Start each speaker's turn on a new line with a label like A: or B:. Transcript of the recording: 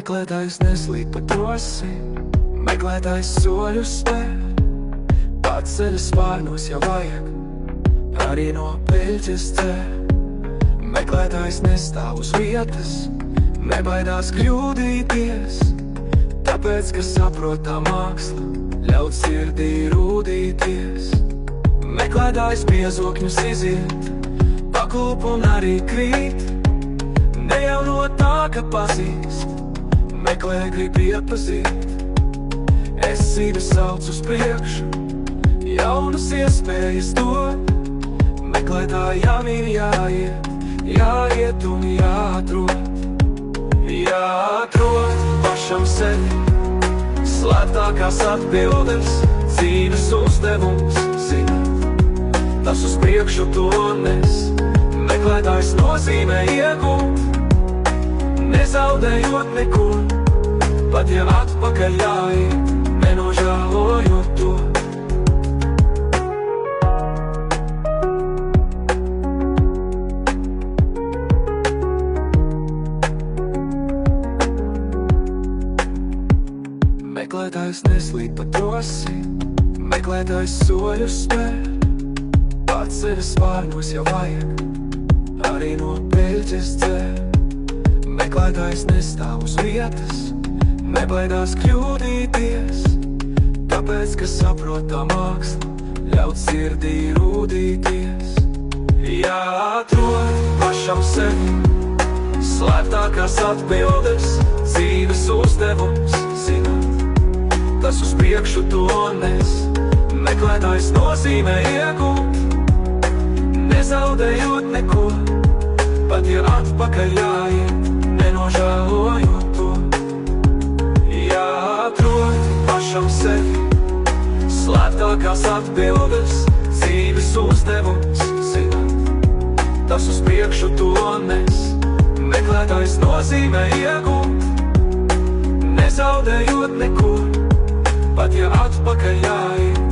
A: Meklētājs neslīd pa trosim, meklētājs soļus spēr. Pats ceļas spārnos jau vajag, arī no peļķes dzer. Meklētājs nestāv uz vietas, nebaidās kļūdīties, tāpēc, ka saprot tā māksla, ļaut sirdī rūdīties. Meklētājs piezokņus iziet, paklūp un arī krīt, ne jau no tā, ka pazīst, meklē grib iepazīt. Es dzīvi sauc uz priekšu, jaunas iespējas dod. Meklētājām ir jāiet, jāiet un jāatrod. Jāatrod pašam sevi, slēptākās atbildes, dzīves uzdevums zināt. Tas uz priekšu to nes, meklētājs nozīmē iegūt, nezaudējot neko, pat ja atpakaļ jāiet, nenožēlojot to. Meklētājs neslīd pa trosim, meklētājs soļus spēr. Pats ceļas spārnos jau vajag, arī no peļķes dzer. Meklētājs nestāv uz vietas, nebaidās kļūdīties, tāpēc, ka saprot tā māksla, ļaut sirdī rūdīties. Jāatrod pašam sevi, slēptākās atbildes, dzīves uzdevums zināt. Tas uz priekšu to nes, meklētājs nozīmē iegūt, nezaudējot neko, pat ja atpakaļ jāiet, nenožēlojot to. Jāatrod pašam sevi, slēptākās atbildes, dzīves uzdevums zināt. Tas uz priekšu to nes, meklētājs nozīmē iegūt, nezaudējot neko, pat ja atpakaļ jāiet,